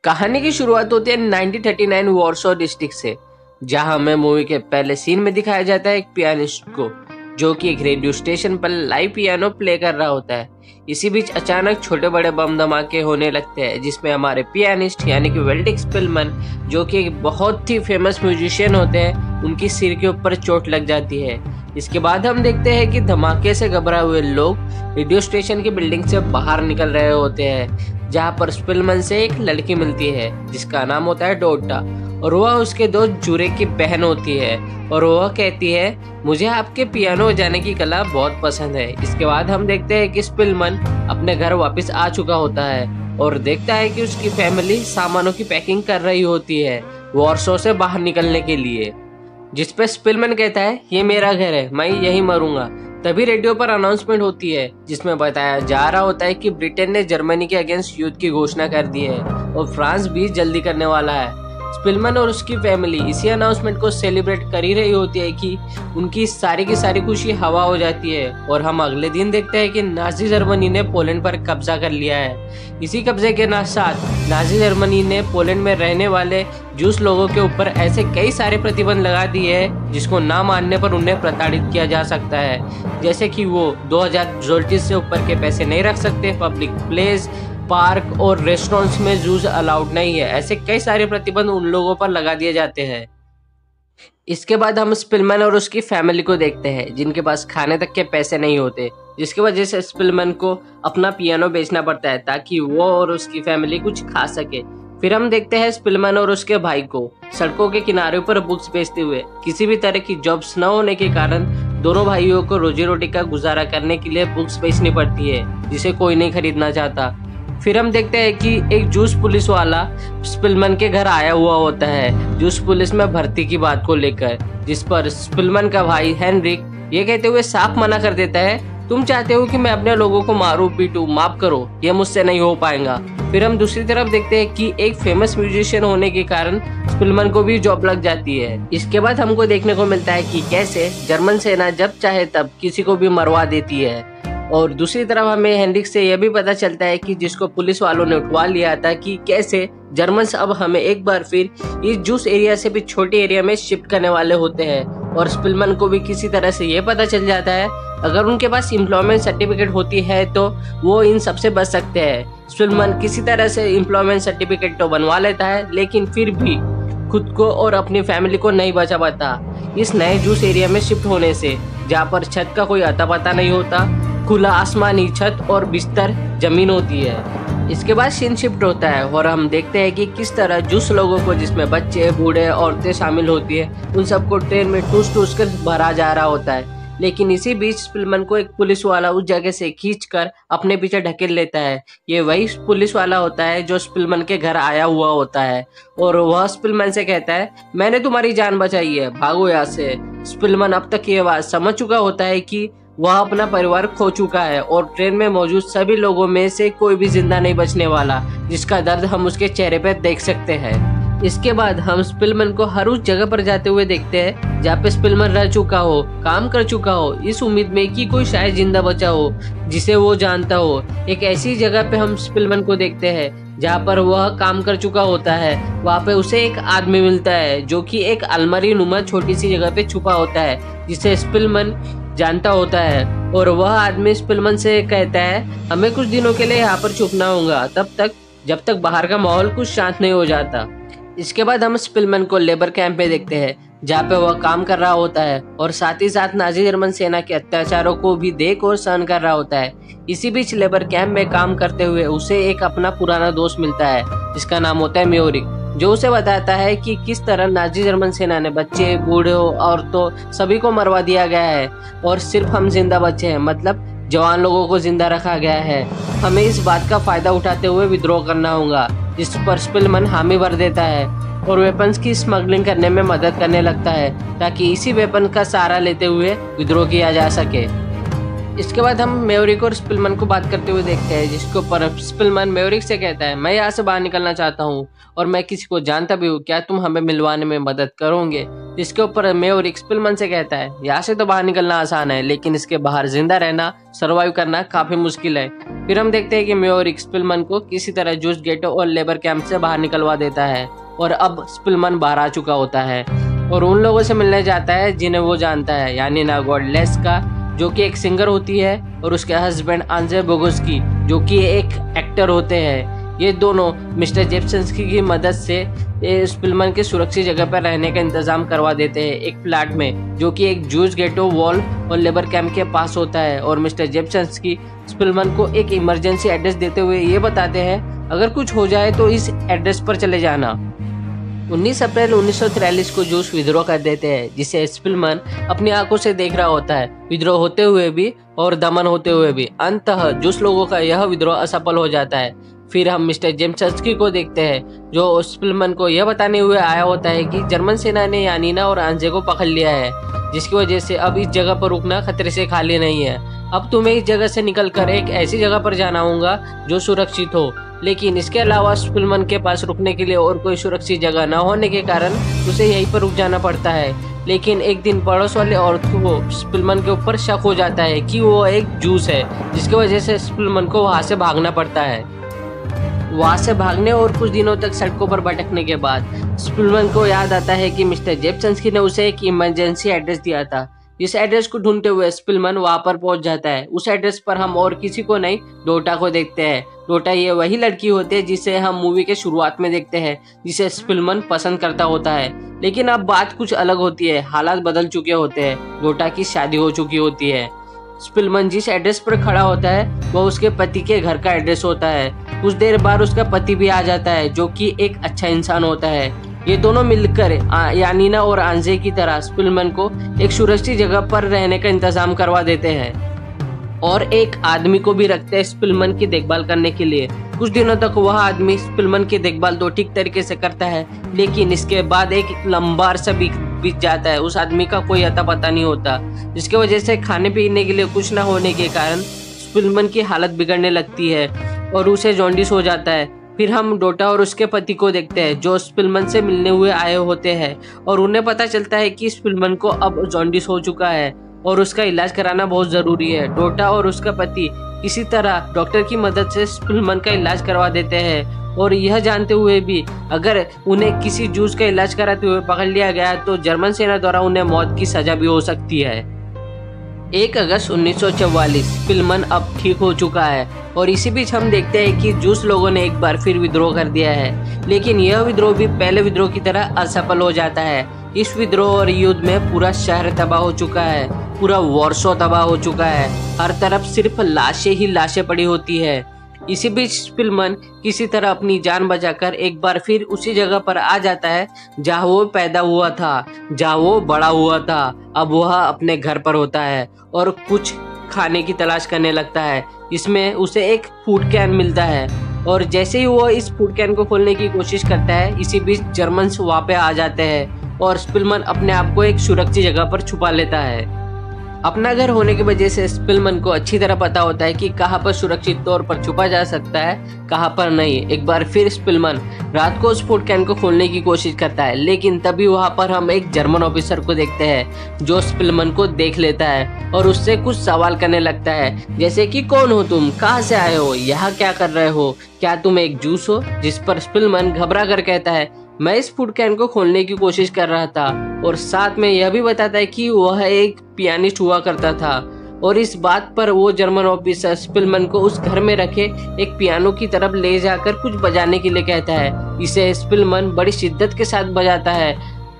कहानी की शुरुआत होती है 1939 वॉर्सो डिस्ट्रिक्ट से, जहां हमें मूवी के पहले सीन में दिखाया जाता है एक पियानिस्ट को जो कि एक रेडियो स्टेशन पर लाइव पियानो प्ले कर रहा होता है। इसी बीच अचानक छोटे बड़े बम धमाके होने लगते हैं, जिसमें हमारे पियानिस्ट यानी कि वेल्डिक स्पिलमन, जो कि एक बहुत ही फेमस म्यूजिशियन होते हैं, उनकी सिर के ऊपर चोट लग जाती है। इसके बाद हम देखते हैं कि धमाके से घबराए हुए लोग रेडियो स्टेशन की बिल्डिंग से बाहर निकल रहे होते हैं, जहां पर स्पिलमन से एक लड़की मिलती है जिसका नाम होता है डोटा, और वह उसके दोस्त जूरे की बहन होती है और वह कहती है मुझे आपके पियानो बजाने की कला बहुत पसंद है। इसके बाद हम देखते हैं कि स्पिलमन अपने घर वापस आ चुका होता है और देखता है कि उसकी फैमिली सामानों की पैकिंग कर रही होती है वॉर्सो से बाहर निकलने के लिए, जिस पे स्पिलमन कहता है ये मेरा घर है, मैं यहीं मरूंगा। तभी रेडियो पर अनाउंसमेंट होती है जिसमें बताया जा रहा होता है कि ब्रिटेन ने जर्मनी के अगेंस्ट युद्ध की घोषणा कर दी है और फ्रांस भी जल्दी करने वाला है। स्पिलमन और उसकी फैमिली इसी अनाउंसमेंट को सेलिब्रेट कर ही रही होती है कि उनकी सारी की सारी खुशी हवा हो जाती है और हम अगले दिन देखते हैं कि नाजी जर्मनी ने पोलैंड पर कब्जा कर लिया है। इसी कब्जे के साथ नाजी जर्मनी ने पोलैंड में रहने वाले जूस लोगों के ऊपर ऐसे कई सारे प्रतिबंध लगा दिए हैं जिसको ना मानने पर उन्हें प्रताड़ित किया जा सकता है, जैसे कि वो 2000 जोल्टिस से ऊपर के पैसे नहीं रख सकते, पब्लिक प्लेस, पार्क और रेस्टोरेंट्स में जूस अलाउड नहीं है। ऐसे कई सारे प्रतिबंध उन लोगों पर लगा दिए जाते हैं। इसके बाद हम स्पिलमन और उसकी फैमिली को देखते हैं जिनके पास खाने तक के पैसे नहीं होते, जिसकी वजह से स्पिलमन को अपना पियानो बेचना पड़ता है ताकि वो और उसकी फैमिली कुछ खा सके। फिर हम देखते हैं स्पिलमन और उसके भाई को सड़कों के किनारे पर बुक्स बेचते हुए। किसी भी तरह की जॉब्स न होने के कारण दोनों भाइयों को रोजी रोटी का गुजारा करने के लिए बुक्स बेचनी पड़ती है जिसे कोई नहीं खरीदना चाहता। फिर हम देखते हैं कि एक जूस पुलिस वाला स्पिलमन के घर आया हुआ होता है जूस पुलिस में भर्ती की बात को लेकर, जिस पर स्पिलमन का भाई हेनरिक ये कहते हुए साफ मना कर देता है तुम चाहते हो कि मैं अपने लोगों को मारूं पीटूं, माफ करो, ये मुझसे नहीं हो पाएगा। फिर हम दूसरी तरफ देखते हैं कि एक फेमस म्यूजिशियन होने के कारण स्पिलमन को भी जॉब लग जाती है। इसके बाद हमको देखने को मिलता है कि कैसे जर्मन सेना जब चाहे तब किसी को भी मरवा देती है, और दूसरी तरफ हमें हेनरिक से यह भी पता चलता है कि जिसको पुलिस वालों ने उठवा लिया था कि कैसे जर्मन्स अब हमें एक बार फिर इस जूस एरिया से भी छोटे एरिया में शिफ्ट करने वाले होते हैं। और स्पिलमन को भी किसी तरह से ये पता चल जाता है अगर उनके पास एम्प्लॉयमेंट सर्टिफिकेट होती है तो वो इन सब से बच सकते हैं। स्पिलमन किसी तरह से एम्प्लॉयमेंट सर्टिफिकेट तो बनवा लेता है, लेकिन फिर भी खुद को और अपनी फैमिली को नहीं बचा पाता इस नए जूस एरिया में शिफ्ट होने से, जहाँ पर छत का कोई अता पता नहीं होता, खुला आसमानी छत और बिस्तर जमीन होती है। इसके बाद सीन शिफ्ट होता है और हम देखते हैं कि किस तरह जूस लोगों को, जिसमें बच्चे, बूढ़े, औरतें शामिल होती है, उन सबको ट्रेन में ठूस ठूस कर भरा जा रहा होता है। लेकिन इसी बीच स्पिलमन को एक पुलिस वाला उस जगह से खींचकर अपने पीछे ढकेल लेता है। ये वही पुलिस वाला होता है जो स्पिलमन के घर आया हुआ होता है और वह स्पिलमन से कहता है मैंने तुम्हारी जान बचाई है, भागो यहाँ से। स्पिलमन अब तक ये बात समझ चुका होता है कि वह अपना परिवार खो चुका है और ट्रेन में मौजूद सभी लोगों में से कोई भी जिंदा नहीं बचने वाला, जिसका दर्द हम उसके चेहरे पर देख सकते हैं। इसके बाद हम स्पिलमन को हर उस जगह पर जाते हुए देखते हैं जहाँ पे स्पिलमन रह चुका हो, काम कर चुका हो, इस उम्मीद में कि कोई शायद जिंदा बचा हो जिसे वो जानता हो। एक ऐसी जगह पे हम स्पिलमन को देखते हैं जहाँ पर वह काम कर चुका होता है। वहाँ पे उसे एक आदमी मिलता है जो कि एक अलमारी नुमा छोटी सी जगह पे छुपा होता है, जिसे स्पिलमन जानता होता है। और वह आदमी स्पिलमन से कहता है हमें कुछ दिनों के लिए यहाँ पर छुपना होगा, तब तक जब तक बाहर का माहौल कुछ शांत नहीं हो जाता। इसके बाद हम स्पिलमन को लेबर कैंप में देखते हैं जहाँ पे वह काम कर रहा होता है और साथ ही साथ नाजी जर्मन सेना के अत्याचारों को भी देख और सहन कर रहा होता है। इसी बीच लेबर कैंप में काम करते हुए उसे एक अपना पुराना दोस्त मिलता है जिसका नाम होता है म्योरिक, जो उसे बताता है कि किस तरह नाजी जर्मन सेना ने बच्चे, बूढ़ों, औरतों सभी को मरवा दिया गया है और सिर्फ हम जिंदा बचे हैं, मतलब जवान लोगों को जिंदा रखा गया है। हमें इस बात का फायदा उठाते हुए विद्रोह करना होगा, जिस पर स्पिलमन हामी भर देता है और वेपन्स की स्मगलिंग करने में मदद करने लगता है ताकि इसी वेपन का सहारा लेते हुए विद्रोह किया जा सके। इसके बाद हम मेवरिक और स्पिलमन को बात करते हुए देखते हैं, जिसके ऊपर स्पिलमन मेवरिक से कहता है, मैं यहाँ से बाहर निकलना चाहता हूँ और मैं किसी को जानता भी हूँ, क्या तुम हमें मिलवाने में मदद करोगे? जिसके ऊपर मेवरिक स्पिलमन से कहता है, यहाँ से तो बाहर निकलना आसान है, लेकिन इसके बाहर जिंदा रहना, सर्वाइव करना काफी मुश्किल है। फिर हम देखते हैं कि मेवरिक स्पिलमन को किसी तरह जूस गेटो और लेबर कैंप से बाहर निकलवा देता है और अब स्पिलमन बाहर आ चुका होता है और उन लोगों से मिलने जाता है जिन्हें वो जानता है, यानी ना गॉडलेस्का जो कि एक सिंगर होती है और उसके हस्बैंड आंजे बोगोस्की जो कि एक एक्टर होते हैं। ये दोनों मिस्टर जेप्सन्स्की की मदद से स्पिलमन के सुरक्षित जगह पर रहने का इंतजाम करवा देते हैं, एक फ्लैट में जो कि एक जूस गेटो वॉल और लेबर कैंप के पास होता है। और मिस्टर जेप्सन्स्की स्पिलमन को एक इमरजेंसी एड्रेस देते हुए ये बताते हैं, अगर कुछ हो जाए तो इस एड्रेस पर चले जाना। 19 अप्रैल 1943 को जूस विद्रोह कर देते हैं, जिसे स्पिलमन अपनी आंखों से देख रहा होता है, विद्रोह होते हुए भी और दमन होते हुए भी। अंततः जूस लोगों का यह विद्रोह असफल हो जाता है। फिर हम मिस्टर जेप्सन्स्की को देखते हैं, जो स्पिलमन को यह बताने हुए आया होता है कि जर्मन सेना ने यानीना और आंजे को पकड़ लिया है, जिसकी वजह से अब इस जगह पर रुकना खतरे से खाली नहीं है। अब तुम्हें इस जगह से निकलकर एक ऐसी जगह पर जाना होगा जो सुरक्षित हो। लेकिन इसके अलावा स्पिलमन के पास रुकने के लिए और कोई सुरक्षित जगह न होने के कारण उसे यहीं पर रुक जाना पड़ता है। लेकिन एक दिन पड़ोस वाले औरत को स्पिलमन के ऊपर शक हो जाता है कि वो एक जूस है, जिसकी वजह से स्पिलमन को वहां से भागना पड़ता है। वहां से भागने और कुछ दिनों तक सड़कों पर भटकने के बाद स्पिलमन को याद आता है कि मिस्टर जेप्सन्स्की ने उसे एक इमरजेंसी एड्रेस दिया था। इस एड्रेस को ढूंढते हुए स्पिलमन वहां पर पहुंच जाता है। उस एड्रेस पर हम और किसी को नहीं, डोटा को देखते हैं। डोटा ये वही लड़की होती है जिसे हम मूवी के शुरुआत में देखते हैं, जिसे स्पिलमन पसंद करता होता है। लेकिन अब बात कुछ अलग होती है, हालात बदल चुके होते हैं। डोटा की शादी हो चुकी होती है। स्पिलमन जिस एड्रेस पर खड़ा होता है वह उसके पति के घर का एड्रेस होता है। कुछ देर बाद उसका पति भी आ जाता है, जो कि एक अच्छा इंसान होता है। ये दोनों मिलकर यानीना और आंजे की तरह स्पिलमन को एक सुरक्षित जगह पर रहने का इंतजाम करवा देते हैं और एक आदमी को भी रखते हैं स्पिलमन की देखभाल करने के लिए। कुछ दिनों तक वह आदमी स्पिलमन की देखभाल तो ठीक तरीके से करता है, लेकिन इसके बाद एक लंबा अरसा बीत जाता है। उस आदमी का कोई अता पता नहीं होता, जिसकी वजह से खाने पीने के लिए कुछ न होने के कारण स्पिलमन की हालत बिगड़ने लगती है और उसे जॉन्डिस हो जाता है। फिर हम डोटा और उसके पति को देखते हैं, जो स्पिलमन से मिलने हुए आए होते हैं और उन्हें पता चलता है कि स्पिलमन को अब जॉन्डिस हो चुका है और उसका इलाज कराना बहुत जरूरी है। डोटा और उसका पति किसी तरह डॉक्टर की मदद से स्पिलमन का इलाज करवा देते हैं और यह जानते हुए भी अगर उन्हें किसी जूस का इलाज कराते हुए पकड़ लिया गया तो जर्मन सेना द्वारा उन्हें मौत की सजा भी हो सकती है। 1 अगस्त 1944 स्पिलमन अब ठीक हो चुका है और इसी बीच हम देखते हैं कि जूस लोगों ने एक बार फिर विद्रोह कर दिया है, लेकिन यह विद्रोह भी पहले विद्रोह की तरह असफल हो जाता है। इस विद्रोह और युद्ध में पूरा शहर तबाह हो चुका है, पूरा वॉर्सो तबाह हो चुका है। हर तरफ सिर्फ लाशें ही लाशें पड़ी होती है। इसी बीच स्पिलमन किसी तरह अपनी जान बचाकर एक बार फिर उसी जगह पर आ जाता है जहाँ वो पैदा हुआ था, जहाँ वो बड़ा हुआ था। अब वह अपने घर पर होता है और कुछ खाने की तलाश करने लगता है। इसमें उसे एक फूड कैन मिलता है और जैसे ही वो इस फूड कैन को खोलने की कोशिश करता है, इसी बीच जर्मन्स वहाँ पे आ जाते हैं और स्पिलमन अपने आप को एक सुरक्षित जगह पर छुपा लेता है। अपना घर होने की वजह से स्पिलमन को अच्छी तरह पता होता है कि कहाँ पर सुरक्षित तौर पर छुपा जा सकता है, कहाँ पर नहीं। एक बार फिर स्पिलमन रात को उस फूड कैन को खोलने की कोशिश करता है, लेकिन तभी वहाँ पर हम एक जर्मन ऑफिसर को देखते हैं जो स्पिलमन को देख लेता है और उससे कुछ सवाल करने लगता है, जैसे कि कौन हो तुम, कहाँ से आए हो, यहाँ क्या कर रहे हो, क्या तुम एक जूस हो? जिस पर स्पिलमन घबरा कर कहता है, मैं इस फूड कैन को खोलने की कोशिश कर रहा था, और साथ में यह भी बताता है कि वह एक पियानिस्ट हुआ करता था। और इस बात पर वो जर्मन ऑफिसर स्पिलमन को उस घर में रखे एक पियानो की तरफ ले जाकर कुछ बजाने के लिए कहता है। इसे स्पिलमन बड़ी शिद्दत के साथ बजाता है,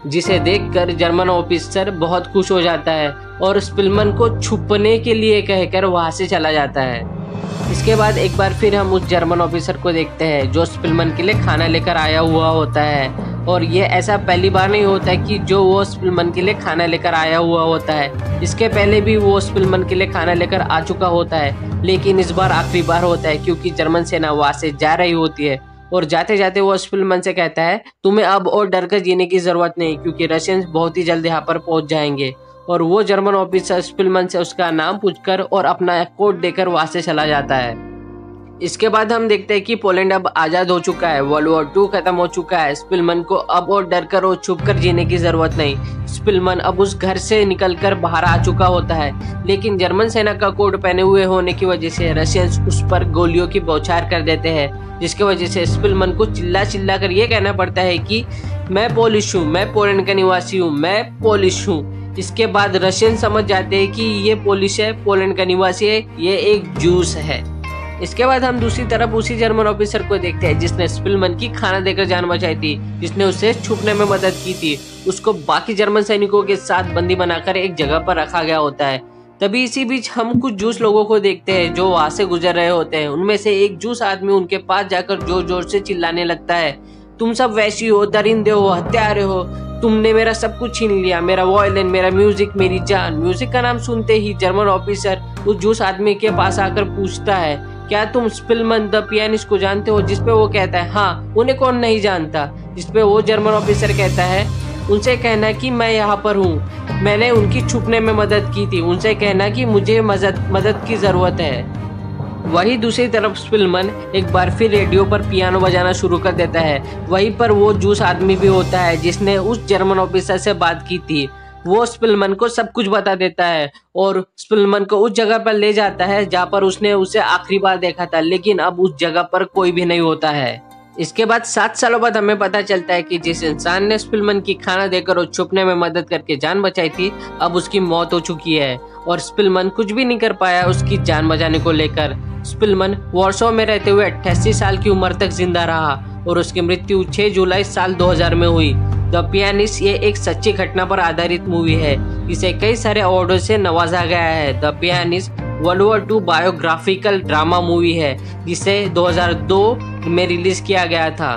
जिसे देखकर जर्मन ऑफिसर बहुत खुश हो जाता है और स्पिलमन को छुपने के लिए कहकर वहां से चला जाता है। इसके बाद एक बार फिर हम उस जर्मन ऑफिसर को देखते हैं जो स्पिलमन के लिए खाना लेकर आया हुआ होता है। और ये ऐसा पहली बार नहीं होता है कि जो वो स्पिलमन के लिए खाना लेकर आया हुआ होता है। इसके पहले भी वो स्पिलमन के लिए खाना लेकर आ चुका होता है, लेकिन इस बार आखिरी बार होता है क्योंकि जर्मन सेना वहां से जा रही होती है। और जाते जाते वो स्पिलमन से कहता है, तुम्हें अब और डर कर जीने की जरूरत नहीं, क्योंकि रशियंस बहुत ही जल्द यहाँ पर पहुंच जाएंगे। और वो जर्मन ऑफिसर स्पिलमन से उसका नाम पूछकर और अपना कोड देकर वहां से चला जाता है। इसके बाद हम देखते हैं कि पोलैंड अब आज़ाद हो चुका है, वर्ल्ड वॉर 2 खत्म हो चुका है। स्पिलमन को अब और डर कर और छुप कर जीने की जरूरत नहीं। स्पिलमन अब उस घर से निकलकर बाहर आ चुका होता है, लेकिन जर्मन सेना का कोट पहने हुए होने की वजह से रशियंस उस पर गोलियों की बौछार कर देते हैं, जिसकी वजह से स्पिलमन को चिल्ला चिल्ला कर ये कहना पड़ता है कि मैं पोलिश हूँ, मैं पोलैंड का निवासी हूँ, मैं पोलिश हूँ। इसके बाद रशियन समझ जाते हैं कि ये पोलिश है, पोलैंड का निवासी है, ये एक जूस है। इसके बाद हम दूसरी तरफ उसी जर्मन ऑफिसर को देखते हैं जिसने स्पिलमन की खाना देकर जान बचाई थी, जिसने उसे छुपने में मदद की थी। उसको बाकी जर्मन सैनिकों के साथ बंदी बनाकर एक जगह पर रखा गया होता है। तभी इसी बीच हम कुछ जूस लोगों को देखते हैं जो वहां से गुजर रहे होते हैं। उनमें से एक जूस आदमी उनके पास जाकर जोर जोर से चिल्लाने लगता है, तुम सब वैसी हो, दरिंदे हो, हत्यारे हो, तुमने मेरा सब कुछ छीन लिया, मेरा वॉयलिन, मेरा म्यूजिक, मेरी जान। म्यूजिक का नाम सुनते ही जर्मन ऑफिसर उस जूस आदमी के पास आकर पूछता है, क्या तुम स्पिलमन द पियानिस्ट को जानते हो? जिसपे वो कहता है, हाँ, उन्हें कौन नहीं जानता। जिसपे वो जर्मन ऑफिसर कहता है, उनसे कहना कि मैं यहाँ पर हूँ, मैंने उनकी छुपने में मदद की थी, उनसे कहना कि मुझे मदद की जरूरत है। वहीं दूसरी तरफ स्पिलमन एक बार फिर रेडियो पर पियानो बजाना शुरू कर देता है। वहीं पर वो जूस आदमी भी होता है जिसने उस जर्मन ऑफिसर से बात की थी। वो स्पिलमन को सब कुछ बता देता है और स्पिलमन को उस जगह पर ले जाता है जहाँ पर उसने उसे आखिरी बार देखा था, लेकिन अब उस जगह पर कोई भी नहीं होता है। इसके बाद 7 सालों बाद हमें पता चलता है कि जिस इंसान ने स्पिलमन की खाना देकर और छुपने में मदद करके जान बचाई थी, अब उसकी मौत हो चुकी है और स्पिलमन कुछ भी नहीं कर पाया उसकी जान बचाने को लेकर। स्पिलमन वॉर्सो में रहते हुए 88 साल की उम्र तक जिंदा रहा और उसकी मृत्यु 6 जुलाई साल 2000 में हुई। द पियानिस्ट ये एक सच्ची घटना पर आधारित मूवी है। इसे कई सारे अवार्डों से नवाजा गया है। The pianist world war 2 biographical drama movie है जिसे 2002 में रिलीज किया गया था।